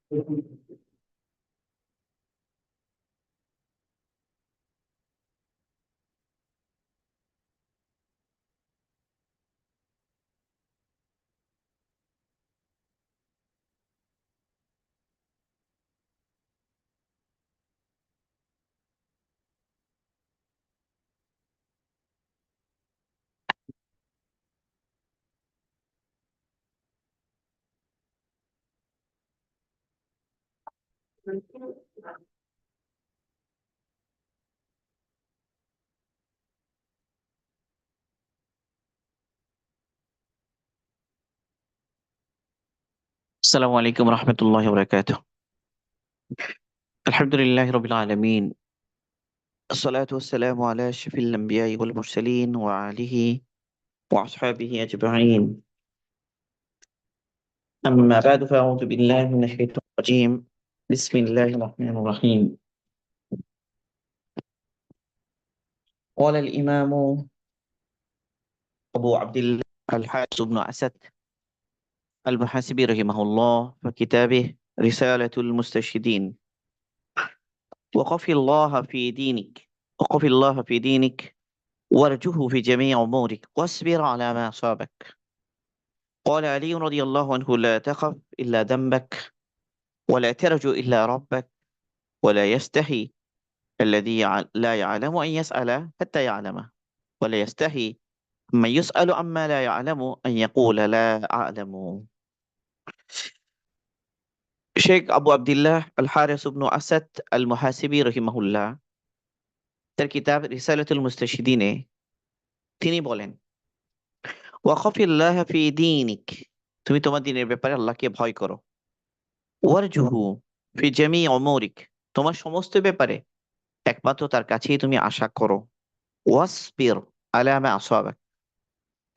السلام عليكم ورحمة الله وبركاته. الحمد لله رب العالمين. الصلاة والسلام على أشرف الأنبياء والمرسلين وآله وأصحابه أجمعين. أما بعد فأعوذ بالله من الشيطان الرجيم. بسم الله الرحمن الرحيم. قال الإمام أبو عبد الله الحارث بن أسد المحاسبي رحمه الله في كتابه رسالة المستشهدين: وقف الله في دينك وقف الله في دينك وارجه في جميع أمورك واصبر على ما أصابك. قال علي رضي الله عنه: لا تخف إلا ذنبك، ولا ترجو إلا ربك، ولا يستحي الذي لا يعلم أن يسأل حتى يعلمه، ولا يستحي من يسأل عما لا يعلم أن يقول لا أعلم. শেখ আবু আব্দুল্লাহ আল হারিস ইবনে আসাদ আল মুহাসিবি রহিমাহুল্লাহ তার কিতাব রিসালাতুল মুস্তাশহিদিনে তিনি বলেন, ওয়াকফিল্লাহ ফি দীনিক, তুমি তোমার দিনের ব্যাপারে আল্লাহকে ভয় করো। ওয়ারজুহু ফি জামি উমুরিক, তোমার সমস্ত ব্যাপারে একমাত্র তার কাছেই তুমি আশা করো। ওয়াসবির আলা মা আসাবাক,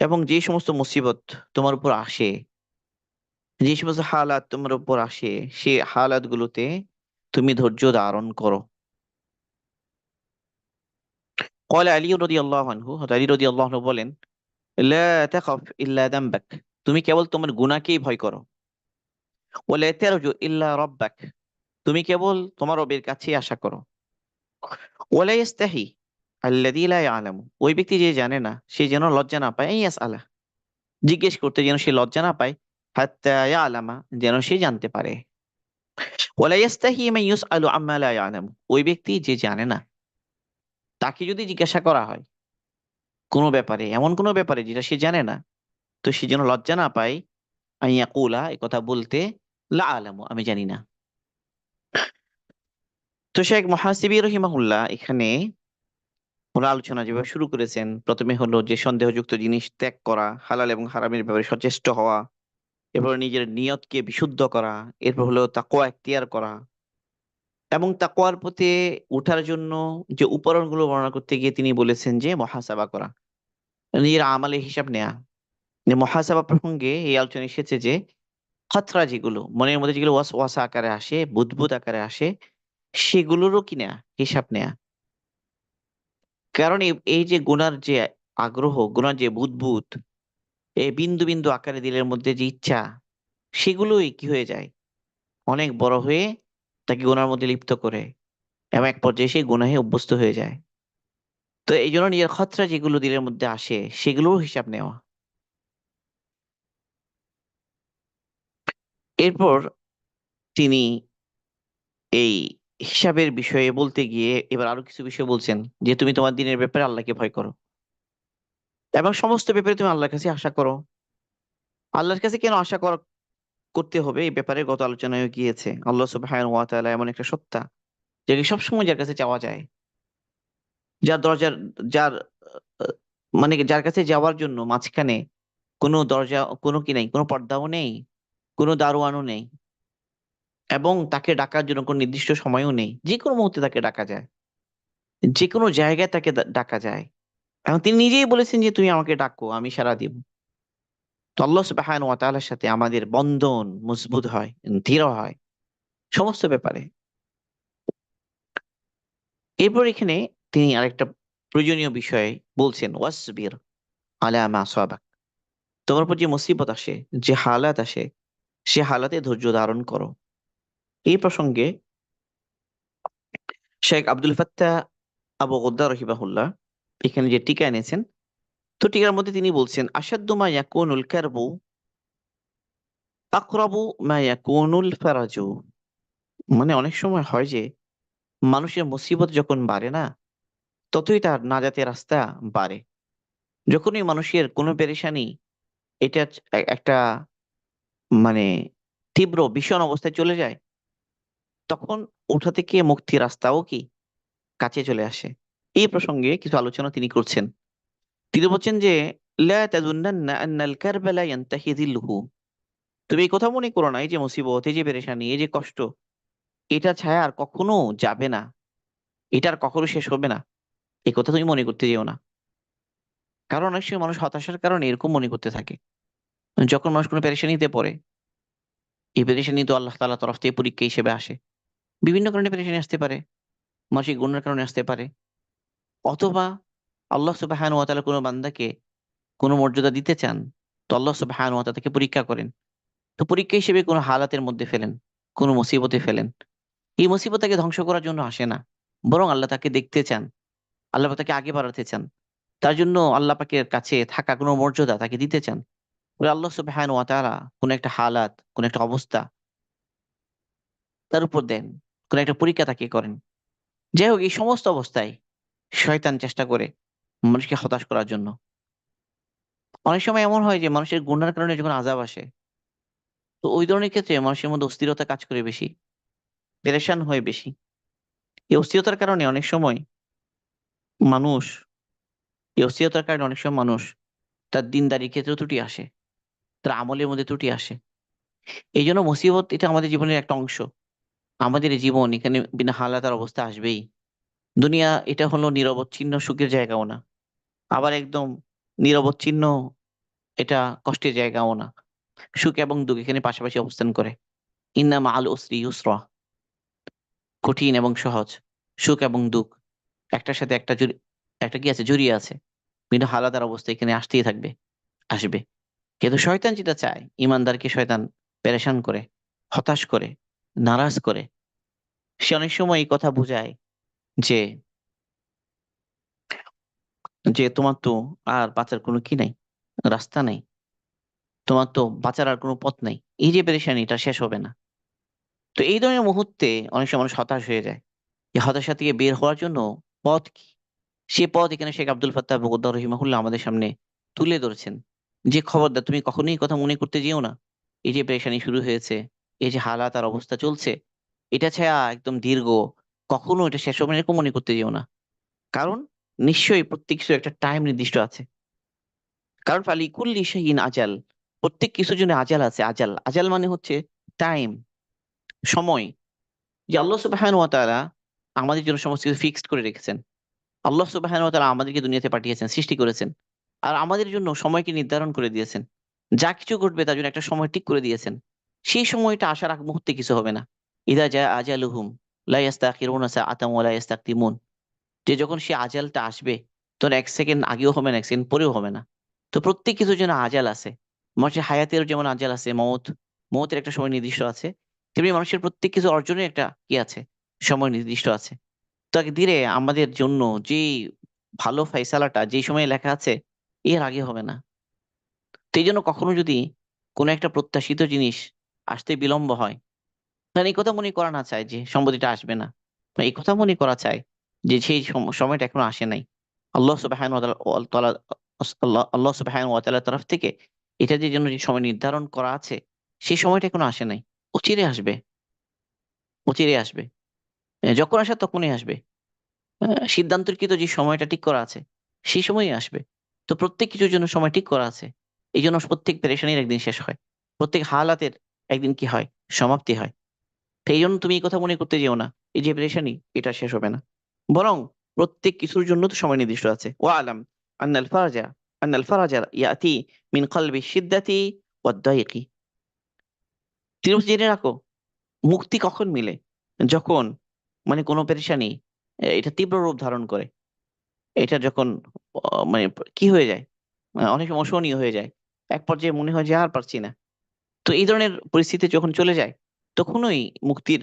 এবং যে সমস্ত মুসিবত তোমার উপর আসে, যে সমস্ত হালাত তোমার উপর আসে, সেই হালাত গুলোতে তুমি ধৈর্য ধারণ করো। قال আলী রাদিয়াল্লাহু আনহু, হযরত আলী রাদিয়াল্লাহু আনহু বলেন, লা তাখাফ ইল্লা যামবাক, তুমি কেবল তোমার গুনাহকেই ভয় করো। ওয়ালা তারজু ইল্লা রাব্বাক, তুমি কেবল তোমার রবের কাছেই আশা করো। ওয়ালা ইস্তাহি আল্লাযী লা ইয়ালামু, ওই ব্যক্তি যে জানে না সে যেন লজ্জা না পায়, আলা, জিজ্ঞেস করতে যেন সে লজ্জা না পায়, হাত্তা ইয়ালামা, যেন সে জানতে পারে। ওয়ালা ইস্তাহি মান ইউসআলু আম্মা লা ইয়ালামু, ওই ব্যক্তি যে জানে না তাকে যদি জিজ্ঞাসা করা হয় কোনো ব্যাপারে, এমন কোনো ব্যাপারে যেটা সে জানে না, তো সে যেন লজ্জা না পায় আইয়াকুলা, এই কথা বলতে, লা আলামু, আমি জানি না। তো শেখ মুহাসিবি রহিমাহুল্লাহ এখানে ওরা আলোচনা যেভাবে শুরু করেছেন, প্রথমে হলো যে সন্দেহযুক্ত জিনিস ত্যাগ করা, হালাল এবং হারামের ব্যাপারে সচেষ্ট হওয়া, এরপর নিজের নিয়তকে বিশুদ্ধ করা, এরপর হলো তাকওয়া এখতিয়ার করা, এবং তাকওয়ার পথে ওঠার জন্য যে উপকরণগুলো বর্ণনা করতে গিয়ে তিনি বলেছেন যে মুহাসাবা করা, নিজের আমালের হিসাব নেয়া। যে মুহাসাবা প্রসঙ্গে এই আলোচনা এসেছে যে খতরা, যেগুলো মনের মধ্যে যেগুলো ওয়াসওয়াসা আকারে আসে, বুদবুদ আকারে আসে, সেগুলোরও কি নেয়া, হিসাব নেয়া। কারণ এই এই যে গুনার যে আগ্রহ, গুনার যে বুদবুদ, এই বিন্দু বিন্দু আকারে দিলের মধ্যে যে ইচ্ছা, সেগুলোই কি হয়ে যায়, অনেক বড় হয়ে তাকে গুনার মধ্যে লিপ্ত করে, এবং এক পর্যায়ে সে গুনাহে অভ্যস্ত হয়ে যায়। তো এই জন্য নিজের খতরা যেগুলো দিলের মধ্যে আসে সেগুলোর হিসাব নেওয়া। এরপর তিনি এই হিসাবের বিষয়ে বলতে গিয়ে এবার আরো কিছু বিষয় বলছেন, যে তুমি তোমার দিনের ব্যাপারে আল্লাহকে ভয় করো, এবং সমস্ত ব্যাপারে তুমি আল্লাহর কাছে আশা করো। আল্লাহর কাছে কেন আশা করতে হবে, এই ব্যাপারে গত আলোচনায় গিয়েছে। আল্লাহ সুবহানাহু ওয়া তাআলা এমন একটা সত্তা, যাকে সবসময় যার কাছে চাওয়া যায়, যার দরজার, যার আহ, মানে কি, যার কাছে যাওয়ার জন্য মাঝখানে কোনো দরজা, কোনো কি নেই, কোনো পর্দাও নেই, কোনো দারোয়ানও নেই, এবং তাকে ডাকার জন্য কোনো নির্দিষ্ট সময়ও নেই, যে কোনো মুহূর্তে তাকে ডাকা যায়, যে কোনো জায়গায় তাকে ডাকা যায়। এবং তিনি নিজেই বলেছেন যে তুমি আমাকে ডাকো, আমি সাড়া দিব। তো আল্লাহ সুবহানাহু ওয়া তাআলার সাথে আমাদের বন্ধন মজবুত হয়, দৃঢ় হয় সমস্ত ব্যাপারে। এরপর এখানে তিনি আরেকটা প্রয়োজনীয় বিষয় বলছেন, ওয়াসবির আলা মা আসাবাক, তোমার উপর যে মুসিবত আসে, যে হালাত আসে, সে হালাতে ধৈর্য ধারণ করো। এই প্রসঙ্গে শেখ আব্দুল ফাত্তাহ আবু গদ্দার রহিমাহুল্লাহ এখানে যে টিকা এনেছেন, তো টিকার মধ্যে তিনি বলছেন, আসাদ্দু মা ইয়াকুনুল কারবু আকরাবু মা ইয়াকুনুল ফারাজু। মানে অনেক সময় হয় যে মানুষের মুসিবত যখন বাড়ে না, ততই তার নাজাতের রাস্তা বাড়ে। যখনই মানুষের কোনো পেরেশানি এটা একটা মানে তীব্র ভীষণ অবস্থায় চলে যায়, তখন ওঠা থেকে মুক্তির রাস্তাও কি কাছে চলে আসে। এই প্রসঙ্গে কিছু আলোচনা তিনি করছেন। তিনি বলছেন যে, লা তাযুন্নান্না আন্নাল কারবা লা ইয়ানতাহি যিল্লুহু। তুমি এই কথা মনে করো না, এই যে মুসিবত, এই যে পেরেশানি, এই যে কষ্ট, এটা ছায়া আর কখনো যাবে না, এটা আর কখনো শেষ হবে না, এই কথা তুমি মনে করতে যেও না। কারণ অনেক সময় মানুষ হতাশার কারণে এরকম মনে করতে থাকে। যখন মানুষ কোনো পেরেশানিতে পড়ে, এই পেরেশানি তো আল্লাহ তাআলার তরফ থেকে পরীক্ষা হিসেবে আসে। বিভিন্ন কারণে পেরেশানি আসতে পারে, মানসিক গুণের কারণে আসতে পারে, অথবা আল্লাহ সুবহানাহু ওয়া তাআলা কোনো বান্দাকে কোনো মর্যাদা দিতে চান, তো আল্লাহ সুবহানাহু ওয়া তাআলা তাকে পরীক্ষা করেন। তো পরীক্ষা হিসেবে কোনো হালাতের মধ্যে ফেলেন, কোনো মুসিবতে ফেলেন। এই মুসিবত তাকে ধ্বংস করার জন্য আসে না, বরং আল্লাহ তাকে দেখতে চান, আল্লাহ পাক তাকে আগে বাড়াতে চান। তার জন্য আল্লাহ পাকের কাছে থাকা কোনো মর্যাদা তাকে দিতে চান। বলে আল্লাহ সুবহানাহু ওয়া তাআলা কোন একটা হালাত, কোন একটা অবস্থা তার উপর দেন, কোন একটা পরীক্ষা তাকে করেন। যাই হোক, এই সমস্ত অবস্থায় শয়তান চেষ্টা করে মানুষকে হতাশ করার জন্য। অনেক সময় এমন হয় যে মানুষের গুনার কারণে যখন আযাব আসে, তো ওই ধরনের ক্ষেত্রে মানুষের মধ্যে অস্থিরতা কাজ করে বেশি, পেরেশান হয় বেশি। এই অস্থিরতার কারণে অনেক সময় মানুষ এই অস্থিরতার কারণে অনেক সময় মানুষ তার দিনদারির ক্ষেত্রেও ত্রুটি আসে, তার আমলের মধ্যে ত্রুটি আসে। এই জন্য মুসিবত এটা আমাদের জীবনের একটা অংশ। আমাদের এই জীবন, এখানে বিনা হালাতার অবস্থা আসবেই। দুনিয়া এটা হলো নিরবচ্ছিন্ন সুখের জায়গাও না, আবার একদম নিরবচ্ছিন্ন এটা কষ্টের জায়গাও না। সুখ এবং দুঃখ এখানে পাশাপাশি অবস্থান করে। ইন্না মাআল উসরি ইউসরা, কঠিন এবং সহজ, সুখ এবং দুঃখ একটার সাথে একটা কি আছে, জড়িয়ে আছে। বিনা হালাতার অবস্থা এখানে আসতেই থাকবে, আসবে। কিন্তু শয়তান যেটা চায়, ইমানদারকে শয়তান পেরেশান করে, হতাশ করে, নারাজ করে। সে অনেক সময় এই কথা বুঝায় যে যে তোমার তো আর বাঁচার কোনো কি নাই, রাস্তা নাই, তোমার তো বাঁচার আর কোনো পথ নাই, এই যে পেরেশানি এটা শেষ হবে না। তো এই ধরনের মুহূর্তে অনেক সময় মানুষ হতাশ হয়ে যায়। এই হতাশা থেকে বের হওয়ার জন্য পথ কি? সে পথ এখানে শেখ আব্দুল ফাত্তাহ বগদাদ রহিমাহুল্লাহ আমাদের সামনে তুলে ধরেছেন। যে খবরদার তুমি কখনোই এই কথা মনে করতে যেও না, এই যে পেরেশানি শুরু হয়েছে, এই যে হালাত আর অবস্থা চলছে, এটা ছায়া একদম দীর্ঘ, কখনো এটা শেষ হবে না, এরকম মনে করতে যেও না। কারণ নিশ্চয়ই প্রত্যেক কিছু একটা টাইম নির্দিষ্ট আছে। কারণ ফালি কুল্লি শাইইন আজাল, প্রত্যেক কিছুর জন্য আজাল আছে। আজাল, আজাল মানে হচ্ছে টাইম, সময়। যে আল্লাহ সুবহানাহু ওয়া তাআলা আমাদের জন্য সমস্ত কিছু ফিক্সড করে রেখেছেন। আল্লাহ সুবহানাহু ওয়া তাআলা আমাদেরকে দুনিয়াতে পাঠিয়েছেন, সৃষ্টি করেছেন। আর আমাদের জন্য সময়কে নির্ধারণ করে দিয়েছেন। যা কিছু ঘটবে তার জন্য একটা সময় ঠিক করে দিয়েছেন। সেই সময়টা আসার আগ মুহূর্তে কিছু হবে না। ইদা জা আজালুহুম লা ইস্তাখিরুনা সাআতাম ওয়া লা ইস্তাকদিমুন। যে যখন সে আজালটা আসবে, তখন 1 সেকেন্ড আগেও হবে না, 1 সেকেন্ড পরেও হবে না। তো প্রত্যেক কিছুর জন্য আজাল আছে। মানুষের হায়াতের যেমন আজাল আছে, মৌতের একটা সময় নির্দিষ্ট আছে, তেমনি মানুষের প্রত্যেক কিছু অর্জনের একটা কি আছে, সময় নির্দিষ্ট আছে। তাকদীরে আমাদের জন্য যেই ভালো ফায়সালাটা যেই সময়ে লেখা আছে, এর আগে হবে না। তো এই জন্য কখনো যদি কোনো একটা প্রত্যাশিত জিনিস আসতে বিলম্ব হয়, তাহলে এই কথা মনে করা না চায় যে সম্পত্তিটা আসবে না, বা এই কথা মনে করা চায় যে সেই সময়টা এখনো আসে নাই। আল্লাহ সুবহানাহু ওয়া তাআলা আল্লাহ সুবহানাহু ওয়া তাআলার তরফ থেকে এটা যে জন্য যে সময় নির্ধারণ করা আছে, সেই সময়টা এখনো আসে নাই। অচিরে আসবে, অচিরে আসবে। যখন আসে তখনই আসবে। সিদ্ধান্তকৃত যে সময়টা ঠিক করা আছে, সেই সময়ই আসবে। তো প্রত্যেক কিছুর জন্য সময় ঠিক করা আছে। এই জন্য প্রত্যেক পেরেশানির একদিন শেষ হয়, প্রত্যেক হালাতের একদিন কি হয়, সমাপ্তি হয়। তো এই জন্য তুমি এই কথা মনে করতে যেও না, এই যে পেরেশানি এটা শেষ হবে না, বরং প্রত্যেক কিছুর জন্য তো সময় নির্দিষ্ট আছে। ওয়া আলাম আন্নাল ফারাজা ইয়াতি মিন কলবি শিদ্দাতি ওয়াদ দাইকি। তুমি জেনে রাখো, মুক্তি কখন মিলে? যখন কোনো পেরেশানি এটা তীব্র রূপ ধারণ করে, এটা যখন মানে কি হয়ে যায়, অনেক সময় অসহনীয় হয়ে যায়, এক পর্যায়ে মনে হয় যে আর পারছি না। তো এই ধরনের পরিস্থিতি যখন চলে যায়, তখনই মুক্তির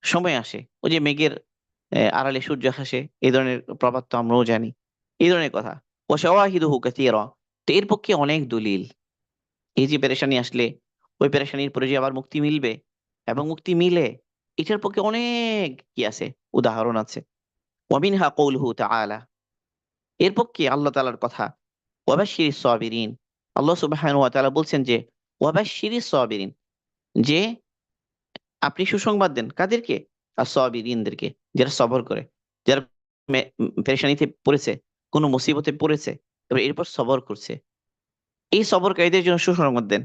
সময় আসে। ওই যে মেঘের আড়ালে সূর্য হাসে, এই ধরনের প্রবাদ তো আমরাও জানি, এই ধরনের কথা। ও শাওয়াহিদুহু কাসীরা, তো এর পক্ষে অনেক দলিল। এই যে পেরেশানি আসলে ওই পেরেশানির পরে যে আবার মুক্তি মিলবে, এবং মুক্তি মিলে, এটার পক্ষে অনেক কি আছে, উদাহরণ আছে। ওয়ামিনহা কওলুহু তাআলা, এর পক্ষে আল্লাহ তাআলার কথা, ওয়াবাশশিরিস সাবিরিন, আল্লাহ সুবহানাহু ওয়া তাআলা বলছেন যে ওয়াবাশশিরিস সাবিরিন, যে আপনি সুসংবাদ দেন কাদেরকে? as-সাবিরিনদেরকে, যারা সবর করে, যারা পেরেশানিতে পড়েছে, কোনো মুসিবতে পড়েছে, এবার এরপর সবর করছে, এই সবরকারীদের জন্য সুসংবাদ দেন।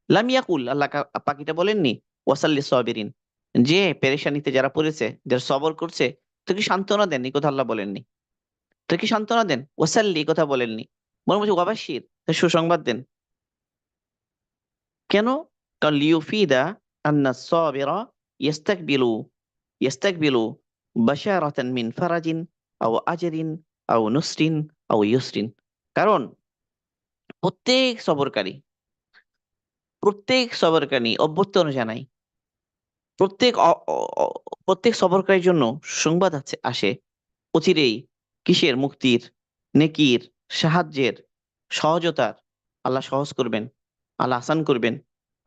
লাম ইয়াকুল, আল্লাহ পাক এটা বলেননি ওয়াসাল্লিস সাবিরিন, যে পেরেশানিতে যারা পড়েছে, যারা সবর করছে, তাকে সান্ত্বনা দেন, এই কথা আল্লাহ বলেননি। তাকে সান্ত্বনা দেন, ওয়াসাল্লি, এই কথা বলেননি। বরং বলছে ওয়াবাশশির, তার সুসংবাদ দেন। কেন? কারণ লিউফিদা আন্না সাবিরা ইয়াস্তাকবিলু ইয়াস্তাকবিলু বাশারাতান মিন ফারাজিন আও আজরিন আও নুসরিন আও ইউসরিন। কারণ প্রত্যেক সবরকারী, প্রত্যেক সবরকারী অভ্যর্থনা জানায়, প্রত্যেক প্রত্যেক সবরকারীর জন্য সংবাদ আছে আসে অচিরেই, কিসের? মুক্তির, নেকির, সাহায্যের, সহজতার। আল্লাহ সহজ করবেন, আল্লাহ আসান করবেন,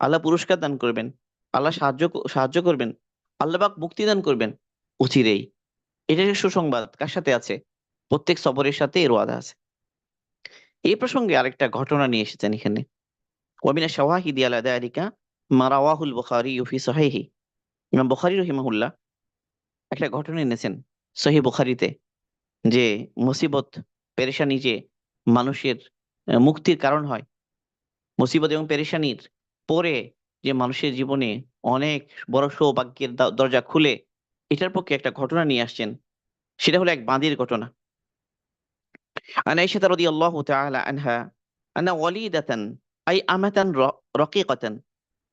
আল্লাহ পুরস্কার দান করবেন, আল্লাহ সাহায্য করবেন, আল্লাহ পাক মুক্তি দান করবেন অচিরেই। এটা যে সুসংবাদ কার সাথে আছে? প্রত্যেক সবরের সাথে এর ওয়াদা আছে। এই প্রসঙ্গে আরেকটা ঘটনা নিয়ে এসেছেন এখানে। ওয়ামিনা শাওয়াহিদি আলা যালিকা মা রাওয়াহুল বুখারী ফি সহিহি, ইমাম বুখারী রাহিমাহুল্লাহ একটা ঘটনা এনেছেন সহিহ বুখারীতে, যে মুসিবত, পেরেশানি যে মানুষের মুক্তির কারণ হয়, মুসিবত এবং পেরেশানির পরে যে মানুষের জীবনে অনেক বড় সৌভাগ্যের দরজা খুলে, এটার পক্ষে একটা ঘটনা নিয়ে আসছেন। সেটা হলো এক বাঁদীর ঘটনা। আন আয়েশা রাদিয়াল্লাহু তাআলা আনহা আন্না ওয়ালিদাতান, আই আমাতান রাকিকাতান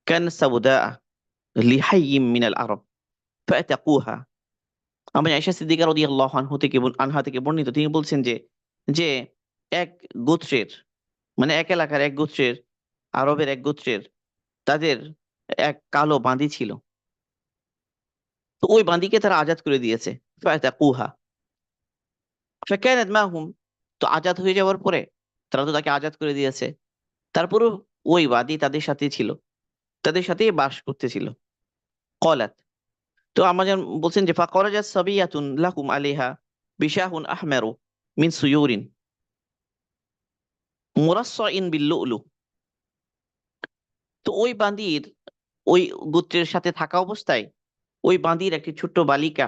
কানাত সাওদা লিহাইয়্যিম মিনাল আরব ফাতাকুহা। আমি আয়েশা সিদ্দিকা রাদিয়াল্লাহু আনহা থেকে বর্ণিত, তিনি বলছেন যে, যে এক গোত্রের, মানে এক এলাকার এক গোত্রের, আরবের এক গোত্রের, তাদের এক কালো বাঁদী ছিল। তো ওই বাঁদীকে তারা আজাদ করে দিয়েছে। ফাতাকুহা ফাকানাত মাহুম, তো আজাদ হয়ে যাওয়ার পরে, তারা তো তাকে আজাদ করে দিয়েছে, তারপরেও ওই বাদী তাদের সাথে ছিল, তাদের সাথেই বাস করতেছিল। কলাত, তো আমাদের বলছেন যে ফাকরাজাত সাবিয়াতুন লাহুম আলাইহা বিশাহুন আহমারু মিন সুয়ুরিন মুরাসসাইন বিল লুলু। তো ওই বাঁদীর, ওই গোত্রের সাথে থাকা অবস্থায় ওই বাঁদীর একটি ছোট্ট বালিকা,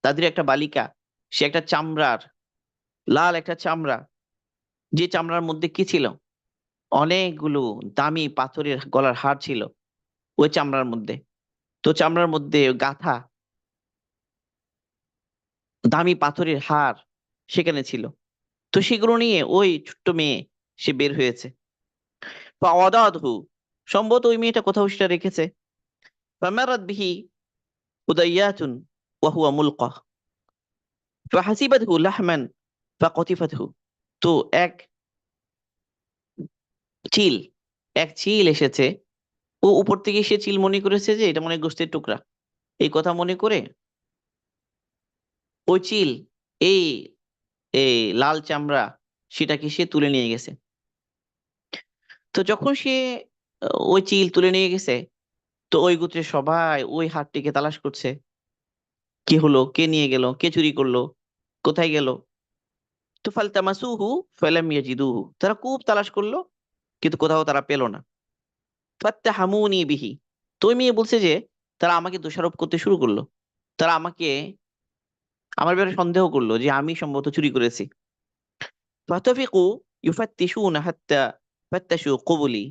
তাদের একটা বালিকা, সে একটা চামড়ার, লাল একটা চামড়া, যে চামড়ার মধ্যে কি ছিল? অনেকগুলো দামি পাথরের গলার হার ছিল ওই চামড়ার মধ্যে। তো চামড়ার মধ্যে গাঁথা দামি পাথরের হার সেখানে ছিল। তো সেগুলো নিয়ে ওই ছোট্ট মেয়ে সে বের হয়েছে। ফাওয়াদাতহু, সম্ভবত ওই মেয়েটা কোথাও সেটা রেখেছে। ফামারাত বিহি হুদাইয়াতুন ওয়া হুয়া মুলকা ফাহাসিবাতহু লাহমান ফাকতিফাতহু। তো এক চিল, এক চিল এসেছে, ও উপর থেকে সে চিল মনে করেছে যে এটা মনে হয় গোস্তের টুকরা, এই কথা মনে করে ওই চিল, এই এই লাল চামড়া, সেটাকে সে তুলে নিয়ে গেছে। তো যখন সে ওই চিল তুলে নিয়ে গেছে, তো ওই গোত্রের সবাই ওই হাড়টিকে তালাশ করছে, কি হলো, কে নিয়ে গেল, কে চুরি করলো, কোথায় গেল। তো ফালতামাসুহু ফালাম ইয়াজিদুহু, তারা খুব তালাশ করলো, কিন্তু কোথাও তারা পেল না। ফাত্তাহামুনি বিহি, তো ওই মেয়ে বলছে যে তারা আমাকে দোষারোপ করতে শুরু করলো, তারা আমাকে, আমার ব্যাপারে সন্দেহ করলো যে আমি সম্ভবত চুরি করেছি। ফাতাফিকু ইউফাত্তিশুনা হাত্তা ফাত্তাশু কুবুলি,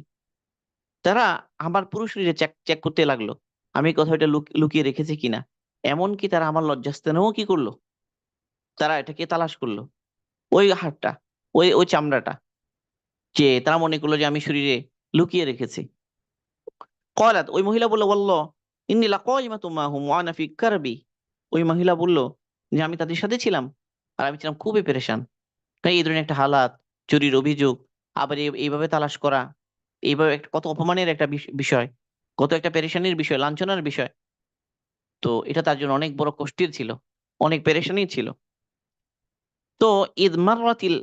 তারা আমার পুরো শরীরে চেক চেক করতে লাগলো, আমি কোথাও এটা লুকিয়ে রেখেছি কিনা। এমনকি তারা আমার লজ্জাস্থানেও কি করলো, তারা এটাকে তালাশ করলো, ওই হাড়টা, ওই ওই চামড়াটা, যে তারা মনে করলো যে আমি শরীরে লুকিয়ে রেখেছি। কলাত, ওই মহিলা বললো, ওয়াল্লাহ ইন্নী লাকাইমাতুম মাহুম ওয়া আনা ফি কারবি, ওই মহিলা বলল যে আমি তাদের সাথে ছিলাম, আর আমি ছিলাম খুবই পেরেশান। তাই এই ধরনের একটা হালাত, চুরির অভিযোগ, আবার এইভাবে তালাশ করা, এইভাবে একটা কত অপমানের একটা বিষয়, কত একটা পেরেশানির বিষয়, লাঞ্ছনার বিষয়। তো এটা তার জন্য অনেক বড় কষ্টের ছিল, অনেক পেরেশানি ছিল। তো ইদ মাররাতিল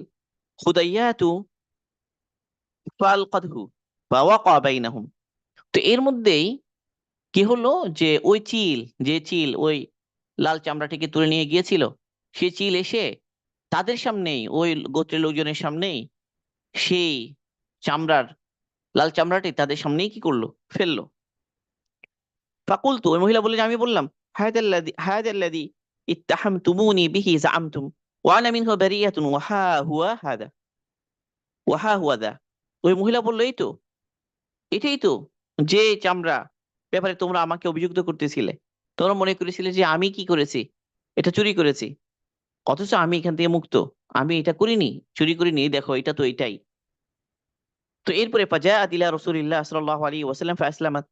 খুদাইয়াতু ফালকাতহু ফাওয়াকা বাইনাহুম। তো এর মধ্যেই কি হলো, যে ওই চিল, যে চিল ওই লাল চামড়াটিকে তুলে নিয়ে গিয়েছিল, সে চিল এসে তাদের সামনেই, ওই গোত্রের লোকজনের সামনেই সেই চামড়ার, লাল চামড়াটি তাদের সামনেই কি করলো, ফেললো। ফাকুলতু, ওই মহিলা বললেন, আমি বললাম, হাদাল্লাযী ইত্তাহামতুমুনি বিহি জাআমতুম ওয়া আনা মিনহু বারিয়াতুন ওয়াহা হুয়া দা। ওই মহিলা বললো, এই তো, এটাই তো, যে চামড়া ব্যাপারে তোমরা আমাকে অভিযুক্ত করতেছিলে, তোমরা মনে করেছিলে যে আমি কি করেছি, এটা চুরি করেছি, অথচ আমি এখান থেকে মুক্ত, আমি এটা করিনি, চুরি করিনি, দেখো এটা তো এটাই। তো এরপরে ফাজাআত ইলা রাসূলিল্লাহ সাল্লাল্লাহু আলাইহি ওয়াসাল্লাম ফাআসলামাত।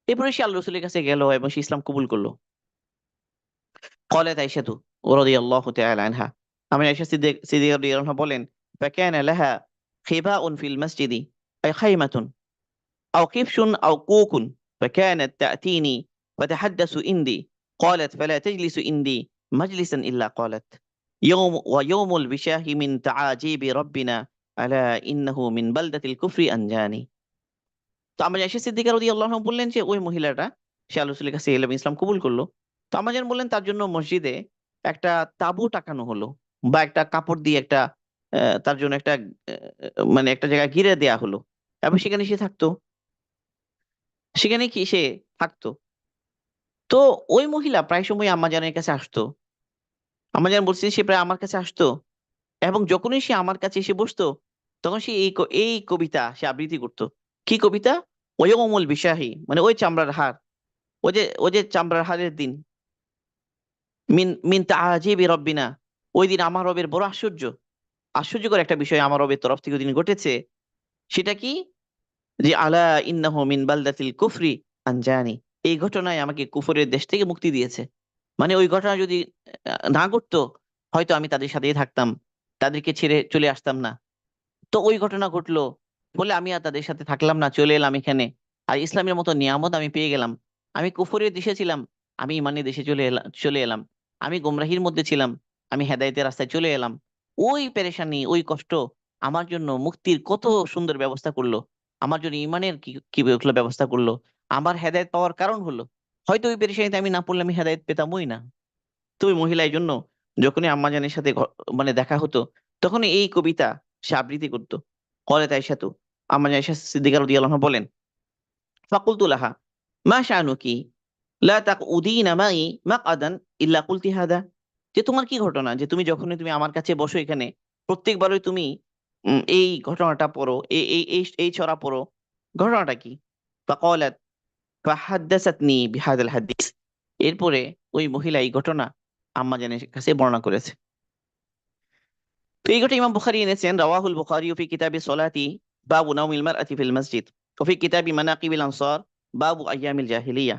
এরপরে সে আল্লাহ রসুলের কাছে গেল এবং সে ইসলাম কবুল করলো। قالت عائشة رضي الله تعالى عنها, আমি আয়েশা সিদ্দিকা রাদিয়াল্লাহু আনহা বলেন, فكان لها خباء في المسجد أي خيمة أو كبش أو كوك فكانت تأتيني فتحدث عندي. قالت فلا تجلس عندي مجلسا إلا قالت ويوم البشاه من تعاجيب ربنا ألا إنه من بلدة الكفر أنجاني. তো আমার আয়েশা সিদ্দিকা রাদিয়াল্লাহু আনহা বললেন যে ওই মহিলাটা সে আল্লাহ রাসূলের কাছে এলো এবং ইসলাম কবুল করলো। তো আমার যেন বললেন তার জন্য মসজিদে একটা তাঁবু টাকানো হলো, বা একটা কাপড় দিয়ে একটা তার জন্য একটা মানে একটা জায়গায় ঘিরে দেয়া হলো, এবং সেখানে সে থাকতো, সেখানে কি সে থাকতো। তো ওই মহিলা প্রায় সময় আম্মাজানের কাছে আসতো, আম্মাজান বলছেন সে প্রায় আমার কাছে আসতো, এবং যখনই সে আমার কাছে এসে বসতো, তখন সে এই কবিতা সে আবৃত্তি করতো। কি কবিতা? ওয়মুল বিশাহি, মানে ওই চামড়ার হার, ওই যে চামড়ার হারের দিন, মিন মিন তাআজিবি রব্বিনা, ওই দিন আমার রবের বড় আশ্চর্যকর একটা বিষয় আমার রবের তরফ থেকে ওই দিন ঘটেছে। সেটা কি? যে আলা ইন্নাহু মিন বালদাতিল কুফরি আনজানি, এই ঘটনায় আমাকে কুফরের দেশ থেকে মুক্তি দিয়েছে। মানে ওই ঘটনা যদি না ঘটতো, হয়তো আমি তাদের সাথেই থাকতাম, তাদেরকে ছেড়ে চলে আসতাম না। তো ওই ঘটনা ঘটলো বলে আমি আর তাদের সাথে থাকলাম না, চলে এলাম এখানে। আর ইসলামের মতো নিয়ামত আমি পেয়ে গেলাম। আমি কুফরের দেশে ছিলাম, আমি ইমানের দেশে চলে এলাম। আমি গোমরাহির মধ্যে ছিলাম, আমি হেদায়েতের রাস্তায় চলে এলাম। ওই পেরেশানি, ওই কষ্ট আমার জন্য মুক্তির কত সুন্দর ব্যবস্থা করলো, আমার জন্য ইমানের কি কি ব্যবস্থা করলো, আমার হেদায়েত পাওয়ার কারণ হলো। হয়তো ওই পেরেশানিতে আমি না পড়লে আমি হেদায়েত পেতামই না। তো ওই মহিলা এই জন্য যখনই আম্মাজানের সাথে মানে দেখা হতো, তখনই এই কবিতা সে আবৃত্তি করতো। কলে তাই সাতু, আম্মা আয়েশা সিদ্দিকা রাদিয়াল্লাহু আনহা বলেন, ফাকুলতু লাহা মা শানুকি লা তাকউদিনা মাই মাকআদান ইল্লা কুলতি হাদা। যে তোমার কি ঘটনা, যে তুমি যখনই তুমি আমার কাছে বসো এখানে, প্রত্যেকবারই তুমি এই ঘটনাটা পড়ো, এই ছড়া পড়ো, ঘটনাটা কি? ফাকালাত ফাহাদ্দাসাতনি বিহাদাল হাদিস। এরপরে ওই মহিলা এই ঘটনা আম্মাজানের কাছে বর্ণনা করেছে। তো এই ঘটনা ইমাম বুখারী এনেছেন, রাওয়াহুল বুখারী ফি কিতাবি সলাতি বাবু নাওমিল মারআতি ফিল মসজিদ ওয়া ফি কিতাবি মানাকিবিল আনসার বাবু আইয়ামিল জাহিলিয়া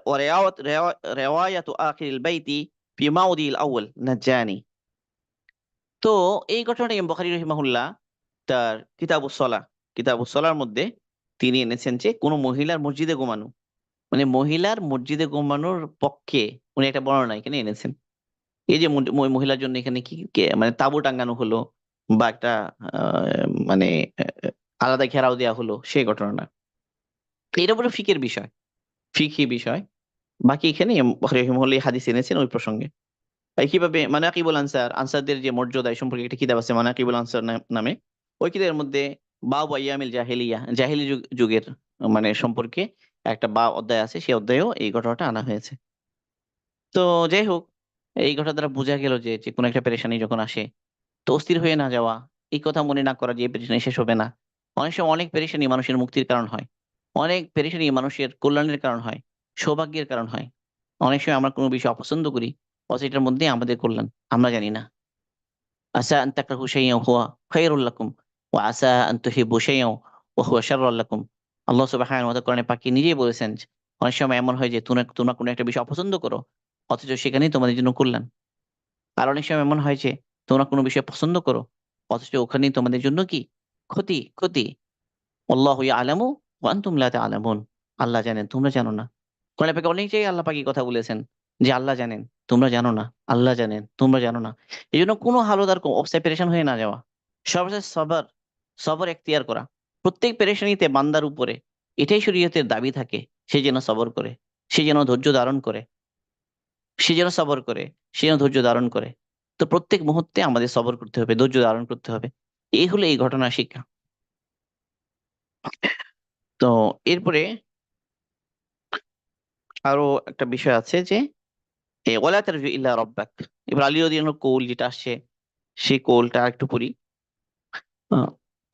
ورواية آخر البيت في موضع الأول نجاني. তো এই ঘটনাটা ইমাম বুখারী রহিমাহুল্লাহ তার কিতাবুস সলার মধ্যে তিনি এনেছেন যে কোন মহিলার মসজিদে ঘুমানো, মানে মহিলার মসজিদে ঘুমানোর পক্ষে উনি একটা বর্ণনা এখানে এনেছেন। এই যে মহিলার জন্য এখানে মানে তাঁবু টাঙ্গানো হলো, বা একটা মানে আলাদা ঘেরাও দেওয়া হলো, সেই ঘটনা। এটা পুরো ফিকহি বিষয়। বাকি এখানে রহিমাহুল্লাহ এই হাদিস এনেছেন ওই প্রসঙ্গে। কিভাবে মানাকিবুল আনসার, আনসারদের যে মর্যাদা এই সম্পর্কে একটা কিতাব আছে মানাকিবুল আনসার নামে। ওই কিতাবের মধ্যে বাব আইয়ামিল জাহেলিয়া, জাহেলি যুগের মানে সম্পর্কে একটা অধ্যায় আছে, সেই অধ্যায়েও এই ঘটনাটা আনা হয়েছে। তো যাই হোক, এই ঘটনা দ্বারা বোঝা গেল যে যে কোনো একটা পেরেশানি যখন আসে, তো অস্থির হয়ে না যাওয়া, এই কথা মনে না করা যে এই পেরেশানি শেষ হবে না। অনেক সময় অনেক পেরেশানি মানুষের মুক্তির কারণ হয়, অনেক পেরেশানি মানুষের কল্যাণের কারণ হয়, সৌভাগ্যের কারণ হয়। অনেক সময় আমরা কোনো বিষয় অপছন্দ করি, অথচ এটার মধ্যে আমাদের কল্যাণ আমরা জানি না। আসা আন তাকরাহু শাইআন হুয়া খায়রুল লাকুম ওয়া আসা আন তুহিব্বু শাইআন ওয়া হুয়া শাররুল লাকুম। আল্লাহ সুবহানাহু ওয়া তাআলা কোরআনে পাকে নিজেই বলেছেন যে, অনেক সময় এমন হয় যে তোমরা কোনো একটা বিষয় অপছন্দ করো, অথচ সেখানেই তোমাদের জন্য কল্যাণ। আর অনেক সময় এমন হয় যে তোমরা কোনো বিষয় পছন্দ করো, অথচ ওখানেই তোমাদের জন্য কি ক্ষতি। আল্লাহু ইয়ালামু ওয়া আনতুম লা তা'লামুন। আল্লাহ জানেন, তোমরা জানো না। কোরআন পাকে অনেক জায়গায় আল্লাহ পাকি কথা বলেছেন যে আল্লাহ জানেন, তোমরা জানো না, আল্লাহ জানেন, তোমরা জানো না। এই জন্য কোনো হালত আর সেপারেশন হয়ে না যাওয়া, সর্বশেষ সবর, সবর এখতিয়ার করা। প্রত্যেক পেরেশানিতে বান্দার উপরে এটাই শরীয়তের দাবি থাকে, সে যেন সবর করে, সে যেন ধৈর্য ধারণ করে, সে যেন সবর করে, সে যেন ধৈর্য ধারণ করে। তো প্রত্যেক মুহূর্তে আমাদের সবর করতে হবে, ধৈর্য ধারণ করতে হবে। এই হলো এই ঘটনার শিক্ষা। তো এরপরে আরো একটা বিষয় আছে যে ওয়ালা তারজু ইল্লা রব্বাক। এবার আলী রাদিয়াল্লাহু কৌল যেটা আসছে, সেই কৌলটা একটু পড়ি।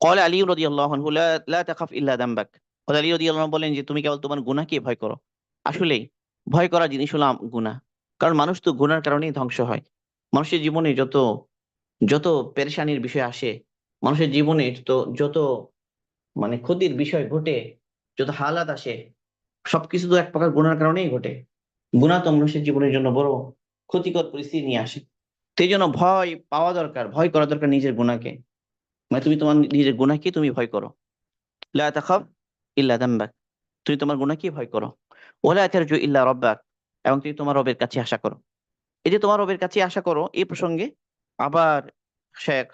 ক্বালা আলী রাদিয়াল্লাহু আনহু লা লা তাখাফ ইল্লা যামবাক। আলী রাদিয়াল্লাহু আনহু বলেন যে তুমি কেবল তোমার গুনাহকে ভয় করো। আসলেই ভয় করা জিনিস হলো গুনাহ। কারণ মানুষ তো গুনার কারণেই ধ্বংস হয়। মানুষের জীবনে যত যত পেরেশানির বিষয় আসে, মানুষের জীবনে তো যত ক্ষতির বিষয় ঘটে, যত হালাত আসে, সবকিছু তো এক প্রকার গুনার কারণেই ঘটে। গুনাহ তো মানুষের জীবনের জন্য বড় ক্ষতিকর পরিস্থিতি নিয়ে আসে। তো এই জন্য ভয় পাওয়া দরকার, ভয় করা দরকার নিজের গুনাহকে। তুমি তোমার নিজের গুনাহকে তুমি ভয় করো। লা তাখাফ ইল্লা যামবাক। তুমি তোমার গুনাহকে ভয় করো। ওয়ালা তারজু ইল্লা রাব্বাক। এবং তুমি তোমার রবের কাছে আশা করো। এই যে তোমার রবের কাছে আশা করো, এই প্রসঙ্গে আবার শেখ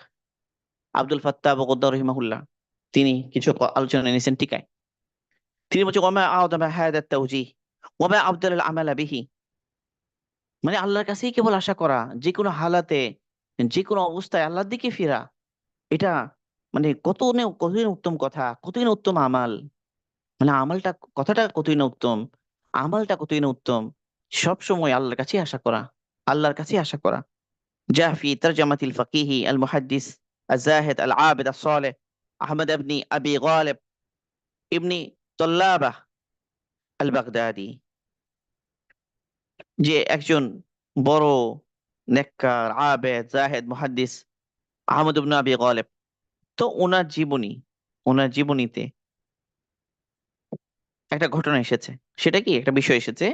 আব্দুল ফাত্তাহ বগদ্দার রহিমাহুল্লাহ তিনি কিছু আলোচনা এনেছেন টিকায়। তিনি বলছেন ওয়ামা আ'যামা হাযা তাওজীহ ওয়ামা আফদালাল আমালা বিহি। আল্লাহর কাছেই কেবল আশা করা, যে কোনো হালাতে, যে কোনো অবস্থায় আল্লাহর দিকে ফেরা। এটা কতই না উত্তম কথা, কতই না উত্তম আমাল। আমলটা, কথাটা কতই না উত্তম, আমালটা কতই না উত্তম। সব সময় আল্লাহর কাছে আশা করা, আল্লাহর কাছে আশা করা। যা ফি তারজামাতিল ফাকিহি আল মুহাদ্দিস الزاهد العابد الصالح أحمد بن أبي غالب ابن طلابة আল বাগদাদি, যে একজন বড় নেককার আবেদ জাহেদ মুহাদ্দিস আহমদ ইবনে আবি গালেব। তো ওনার জীবনীতে একটা ঘটনা এসেছে। সেটা কি, একটা বিষয় এসেছে।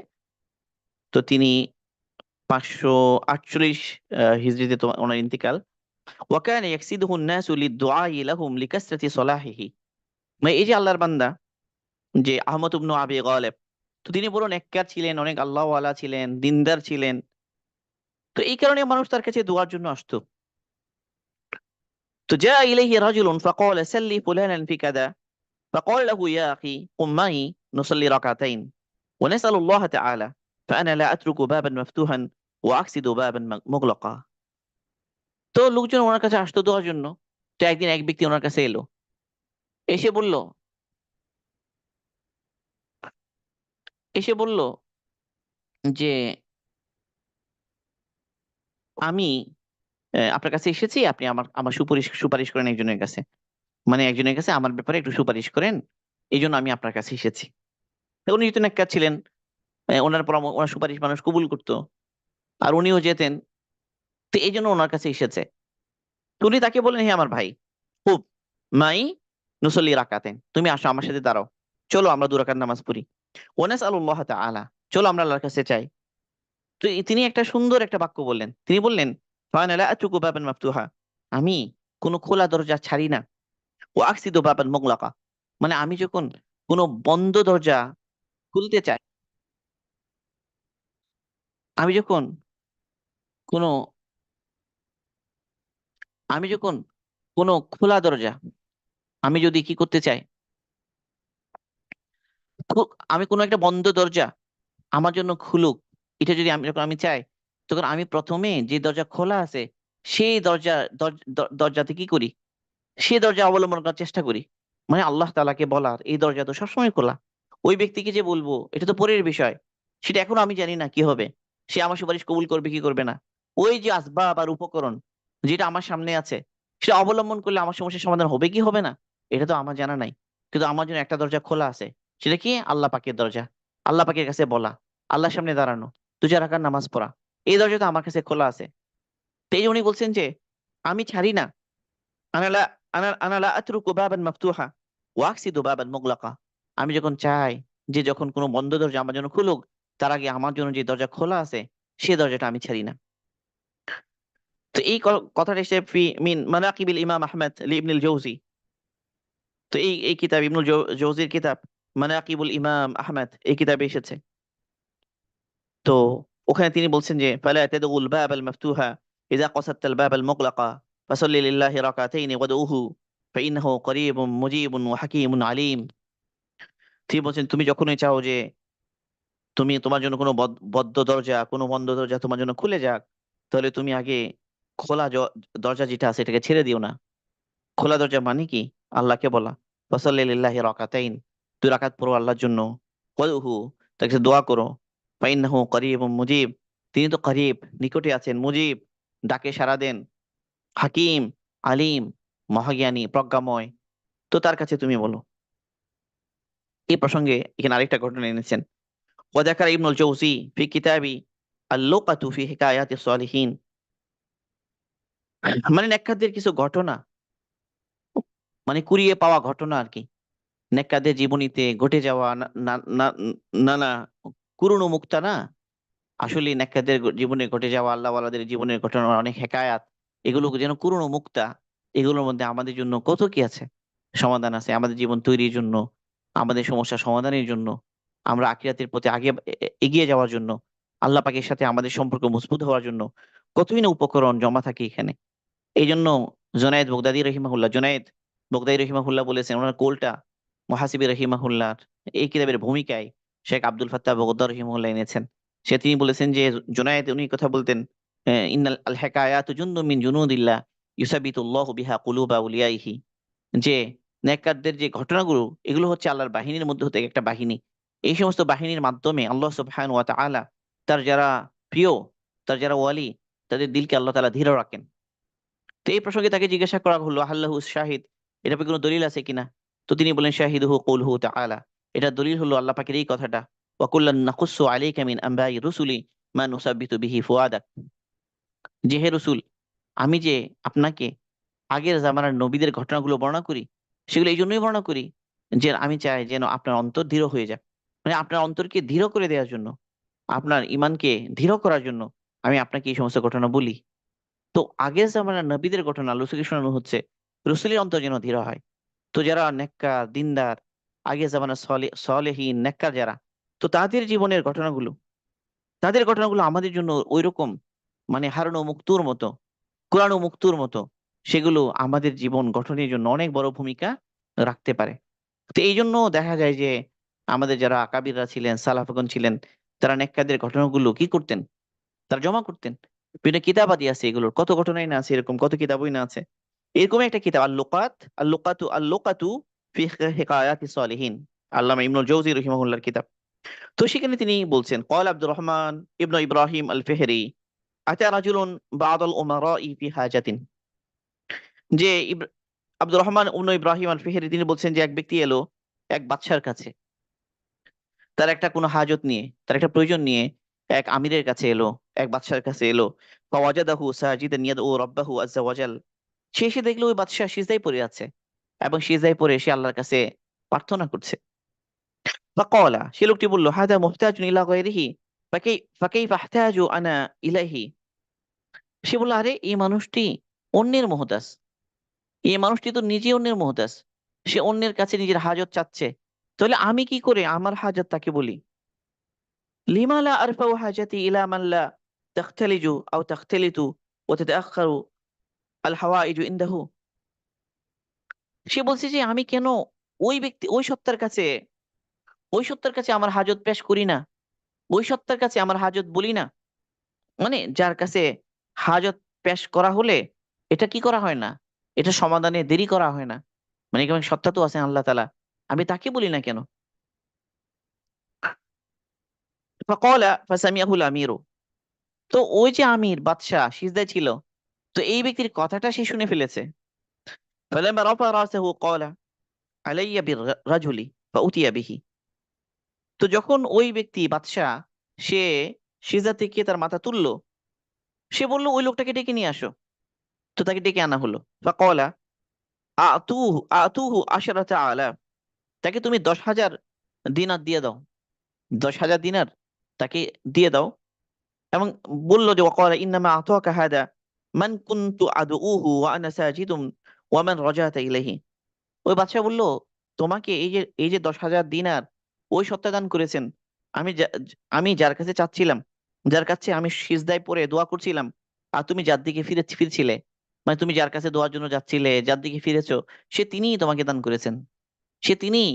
তো তিনি 548 হিজরিতে তো ওনার ইন্তিকাল। ওয়াকান ইয়াকসিদুহু الناس للدعاء لهم لكثرة صلاحه। এই যে আল্লাহর বান্দা, যে আহমদ ইবনে আবি গালেব, তো তিনি বড় নেককার ছিলেন, অনেক আল্লাহওয়ালা ছিলেন, দিনদার ছিলেন। তো এই কারণে মানুষ তার কাছে দোয়ার জন্য আসতো। তো جاء إليه رجل فقال سل لي فلانا في كذا فقال له يا أخي قم معي نصلي ركعتين ونسأل الله تعالى فأنا لا أترك بابا مفتوحا وأقصد بابا مغلقا। তো লোকজন ওনার কাছে আসতো দোয়ার জন্য। তো একদিন এক ব্যক্তি ওনার কাছে এলো, এসে বলল এসে বলল যে আমি আপনার কাছে এসেছি, আপনি আমার আমার সুপারিশ সুপারিশ করেন একজনের কাছে। একজনের কাছে আমার ব্যাপারে একটু সুপারিশ করেন, এই জন্য আমি আপনার কাছে এসেছি। তো উনি যেহেতু নেককার ছিলেন, ওনার সুপারিশ মানুষ কবুল করতো, আর উনিও যেতেন। তো এই জন্য ওনার কাছে এসেছে। তো উনি তাকে বললেন, হে আমার ভাই, খুব মাই নুসল্লি রাকাতেন, তুমি আসো আমার সাথে দাঁড়াও, চলো আমরা 2 রাকাত নামাজ পড়ি। ওয়ানাস আল্লাহ তাআলা, চলো আমরা আল্লাহর কাছে চাই। তো তিনি একটা সুন্দর একটা বাক্য বললেন। তিনি বললেন ফাআনা লা আতরুকু বাবান মাফতুহা, আমি কোনো খোলা দরজা ছাড়ি না। ও আকসিদু বাবান মুগলাকা, আমি যখন কোনো বন্ধ দরজা খুলতে চাই, আমি যখন কোনো আমি যখন কোনো খোলা দরজা, আমি যদি কি করতে চাই, আমি কোনো একটা বন্ধ দরজা আমার জন্য খুলুক, এটা যদি যখন আমি চাই, তখন আমি প্রথমে যে দরজা খোলা আছে সেই দরজাতে কি করি, সেই দরজা অবলম্বন করার চেষ্টা করি। আল্লাহ তাআলাকে বলার এই দরজা তো সবসময় খোলা। ওই ব্যক্তিকে যে বলবো এটা তো পরের বিষয়, সেটা এখনো আমি জানি না কি হবে, সে আমার সুপারিশ কবুল করবে কি করবে না। ওই যে আসবাব আর উপকরণ যেটা আমার সামনে আছে, সেটা অবলম্বন করলে আমার সমস্যার সমাধান হবে কি হবে না, এটা তো আমার জানা নাই। কিন্তু আমার জন্য একটা দরজা খোলা আছে, সেটা কি আল্লাহ পাকের দরজা। আল্লাহ পাকের কাছে বলা, আল্লাহর সামনে দাঁড়ানো, 2 রাকাত নামাজ পড়া, এই দরজা তো আমার কাছে খোলা আছে। তো এই যে উনি বলছেন যে আমি ছাড়ি না, আনা লা আনা লা আতরুকু বাবান মাফতুহা ওয়া আকসিদু বাবান মুগলাকা। আমি যখন চাই যে যখন কোনো বন্ধ দরজা আমার জন্য খুলুক, তার আগে আমার জন্য যে দরজা খোলা আছে সেই দরজাটা আমি ছাড়ি না। তো এই কথাটা এসে ফি মিন মানাকিবিল ইমাম আহমদ লি ইবনুল জৌজি। তো এই এই কিতাব ইবনুল জৌজির কিতাব মানাকিবুল ইমাম আহমদ, এই কিতাবে এসেছে তো ওখানে তিনি বলছেন যে ফালা তাদউল বাব আল মাফতুহা ইযা কাসাদতাল বাব আল মুগলাকা ফাসাল্লি লিল্লাহি রাকাতাইনি ওয়াদউহু ফাইন্নাহু করিবুম মুজিবুন ওয়া হাকীমুন আলীম। তিনি বলছেন তুমি যখনই চাও যে তুমি তোমার জন্য কোনো বদ্ধ দরজা, কোনো বন্ধ দরজা তোমার জন্য খুলে যাক, তাহলে তুমি আগে খোলা দরজা যেটা আছে এটাকে ছেড়ে দিও না। খোলা দরজা মানে কি? আল্লাহকে বলা। ফাসাল্লি লিল্লাহি রাকাতাইন, 2 রাকাত পড়ো আল্লাহর জন্য। ওয়াদউহু, তার কাছে দোয়া করো। ফাইন্নাহু করিবুম মুজিব, তিনি তো করিব, নিকটে আছেন। মুজিব, ডাকে সাড়া দেন। হাকিম, আলিম, মহাজ্ঞানী, প্রজ্ঞাময়। তো তার কাছে তুমি বলো। এই প্রসঙ্গে এখানে আরেকটা ঘটনা এনেছেন। ওয়াদাকার ইবনুল জৌজি ফি কিতাবি আল-লুকাতু ফি হিকায়াতিস সালিহিন, মানে নেককারদের কিছু ঘটনা, মানে কুড়িয়ে পাওয়া ঘটনা আর কি, নেককারদের জীবনীতে ঘটে যাওয়া নানা কুরুন মুক্তা না, আসলে নেককারদের জীবনে ঘটে যাওয়া আল্লাহওয়ালাদের জীবনের ঘটনার অনেক হেকায়াত, এগুলো যেন কুরুন মুক্তা। এগুলোর মধ্যে আমাদের জন্য কত কি আছে, সমাধান আছে আমাদের জীবন তৈরির জন্য, আমাদের সমস্যা সমাধানের জন্য, আমরা আখিরাতের প্রতি আগে এগিয়ে যাওয়ার জন্য, আল্লাহ পাকের সাথে আমাদের সম্পর্ক মজবুত হওয়ার জন্য কতই না উপকরণ জমা থাকে এখানে। এই জন্য জুনায়েদ বগদাদি রহিমাহুল্লাহ বলেছেন, ওনার কোলটা মুহাসিবি রহিমাহুল্লাহর এই কিতাবের ভূমিকায় শেখ আব্দুল ফাত্তাহ বগদাদ রহিমাহুল্লাহ এনেছেন। তিনি বলেছেন যে জুনায়েদ উনি কথা বলতেন, ইন্নাল আল হিকায়াতু জুনদুম মিন জুনুদিল্লাহ ইউসাবিতুল্লাহু বিহা কুলুবা আউলিয়াইহি, যে নেককারদের যে ঘটনাগুলো, এগুলো হচ্ছে আল্লাহর বাহিনীর মধ্যে হতে একটা বাহিনী। এই সমস্ত বাহিনীর মাধ্যমে আল্লাহ সুবহানাহু ওয়া তাআলা তার যারা প্রিয়, তার যারা ওয়ালি, তাদের দিলকে আল্লাহ তাআলা দৃঢ় রাখেন। তো এই প্রসঙ্গে তাকে জিজ্ঞাসা করা হলো আল্লাহু শাহিদ, এটা কি কোনো দলিল আছে কিনা? তো তিনি বলেন শাহিদুহু কৌলুহু তাআলা, এটা দলিল হলো আল্লাহ পাকের এই কথাটা, ওয়া কুল্লান নাকুসসু আলাইকা মিন আনবাই রুসুলি মা নুসাব্বিতু বিহি ফুআদাক, যে হে রসুল, আমি যে আপনাকে আগের জামানার নবীদের ঘটনাগুলো বর্ণনা করি, সেগুলো এই জন্যই বর্ণনা করি যে আমি চাই যেন আপনার অন্তর দৃঢ় হয়ে যাক, মানে আপনার অন্তরকে দৃঢ় করে দেওয়ার জন্য, আপনার ইমানকে দৃঢ় করার জন্য আমি আপনাকে এই সমস্ত ঘটনা বলি। তো আগের জামানার নবীদের ঘটনা রসুলকে শোনানো হচ্ছে, রসুলের অন্তর যেন দৃঢ় হয়। তো যারা নেককার দিনদার, আগের জামানার সলেহীন নেককার যারা, তো তাদের জীবনের ঘটনাগুলো, তাদের ঘটনাগুলো আমাদের জন্য ওইরকম, মানে হারুন ও মুক্তুর মতো, কুরআন ও মুক্তুর মতো, সেগুলো আমাদের জীবন গঠনের জন্য অনেক বড় ভূমিকা রাখতে পারে। তো এই জন্য দেখা যায় যে আমাদের যারা আকাবিররা ছিলেন, সালাফগণ ছিলেন, তারা নেককারদের ঘটনাগুলো কি করতেন, তারা জমা করতেন। বিভিন্ন কিতাবাদি আছে, এগুলোর কত ঘটনাই না আছে, এরকম কত কিতাবই না আছে। এরকম একটা কিতাব আল লুকাতু ফি হিকায়াতিস সালিহিন, আল্লামা ইবনুল জৌজি রহিমাহুল্লাহর কিতাব। তো সেখানে তিনি বলছেন قال عبد الرحمن ابن إبراهيم الفهري أتى رجل بعض الأمراء في حاجة، যে আব্দুর রহমান ইবনু ইব্রাহিম আল ফিহরি তিনি বলছেন যে এক ব্যক্তি এলো এক বাদশার কাছে, তার একটা কোনো হাজত নিয়ে, তার একটা প্রয়োজন নিয়ে এক আমিরের কাছে এলো, এক বাদশার কাছে এলো। ফাওয়াজাদাহু সাজিদান ইয়াদউ রাব্বাহু আযজা ওয়াজাল, সে এসে দেখলো ওই বাদশা সিজদায় পড়ে আছে, এবং সিজদায় পড়ে সে আল্লাহর কাছে প্রার্থনা করছে। ফাকালা, সে লোকটি বলল হাদা মুহতাজুন ইলা গায়রিহি ফাকাইফা আহতাজু আনা ইলাইহি, সে বলল আরে এই মানুষটি অন্যের মুহতাজ, এই মানুষটি তো নিজে অন্যের মুহতাজ, সে অন্যের কাছে নিজের হাজত চাচ্ছে, তাহলে আমি কি করে আমার হাজত তাকে বলি? লিমা লা আরফাউ হাজাতি ইলা মান লা তাখতালিজু আও তাখতালিতু ওয়া তাতাআখারু আল হাওয়াইজু ইনদাহু, সে বলছে যে আমি কেন ওই ব্যক্তি, ওই সত্তার কাছে আমার হাজত পেশ করি না, ওই সত্তার কাছে আমার হাজত বলি না, মানে যার কাছে হাজত পেশ করা হলে এটা কি করা হয় না, এটা সমাধানে দেরি করা হয় না, মানে কেমন সত্তা তো আছেন আল্লাহ তাআলা, আমি তাকে বলি না কেন? ফাকালা ফাসামিয়াহুল আমিরু, তো ওই যে আমির বাদশা সিজদায় ছিল, তো এই ব্যক্তির কথাটা সে শুনে ফেলেছে। ফালাম্মা রাফা রাসাহু ক্বালা আলাইয়া বির রাজুলি ফাউতিয়া বিহি, তো যখন ওই ব্যক্তি বাদশা সে সিজদা থেকে তার মাথা তুললো, সে বলল ওই লোকটাকে ডেকে নিয়ে আসো। তো তাকে ডেকে আনা হলো। ফাকালা আতুহু আশরাতা আলাফ, তাকে তুমি 10,000 দিনার দিয়ে দাও, 10,000 দিনার তাকে দিয়ে দাও। এবং বলল যে ওয়াকালা ইন্নামা আতাকা হাদা মান কুনতু আদউহু ওয়া আনা সাজিদুন ওয়া মান রাজাতা ইলাইহি, ওই বাদশা বলল তোমাকে এই যে 10,000 দিনার ওই সত্তা দান করেছেন, আমি যার কাছে চাচ্ছিলাম, যার কাছে আমি সিজদায় পড়ে দোয়া করছিলাম, আর তুমি যার দিকে ফিরছিলে, মানে তুমি যার কাছে দোয়ার জন্য যাচ্ছিলে, যার দিকে ফিরেছো, সে তিনিই তোমাকে দান করেছেন, সে তিনিই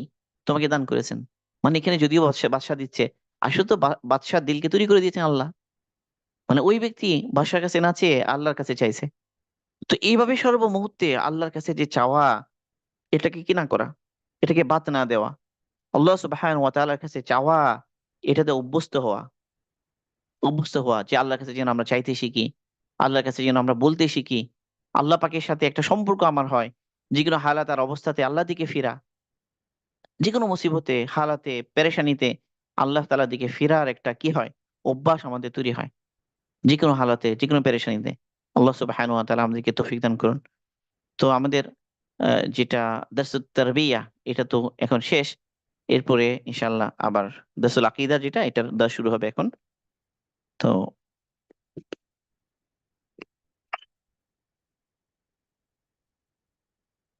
তোমাকে দান করেছেন। মানে এখানে যদিও বাদশা বাদশা দিচ্ছে, আসলে তো বাদশার দিলকে তৈরি করে দিয়েছেন আল্লাহ। মানে ওই ব্যক্তি বাদশার কাছে না চেয়ে আল্লাহর কাছে চাইছে। তো এইভাবে সর্বমুহূর্তে আল্লাহর কাছে যে চাওয়া, এটাকে কি না করা, এটাকে বাদ না দেওয়া, আল্লাহ সুবহানাহু ওয়া তাআলার কাছে চাওয়া, এটাতে অভ্যস্ত হওয়া, অভ্যস্ত হওয়া যে আল্লাহর কাছে যেন আমরা চাইতে শিখি, আল্লাহর কাছে যেন আমরা বলতে শিখি, আল্লাহ পাকের সাথে একটা সম্পর্ক আমার হয়, যে কোনো হালাত আর অবস্থাতে আল্লাহ দিকে ফিরা, যে কোনো মুসিবতে হালাতে পেরেশানিতে আল্লাহ তাআলার দিকে ফিরার একটা কি হয়, অভ্যাস আমাদের তৈরি হয়, যে কোনো হালাতে যে কোনো পেরেশানিতে। আল্লাহ সুবহানাহু ওয়া তাআলা আমাদেরকে তৌফিক দান করুন। তো আমাদের যেটা দারসুত তারবিয়া, এটা তো এখন শেষ। এরপরে ইনশাআল্লাহ আবার দারসুল আকীদা, যেটা এটার শুরু হবে এখন। তো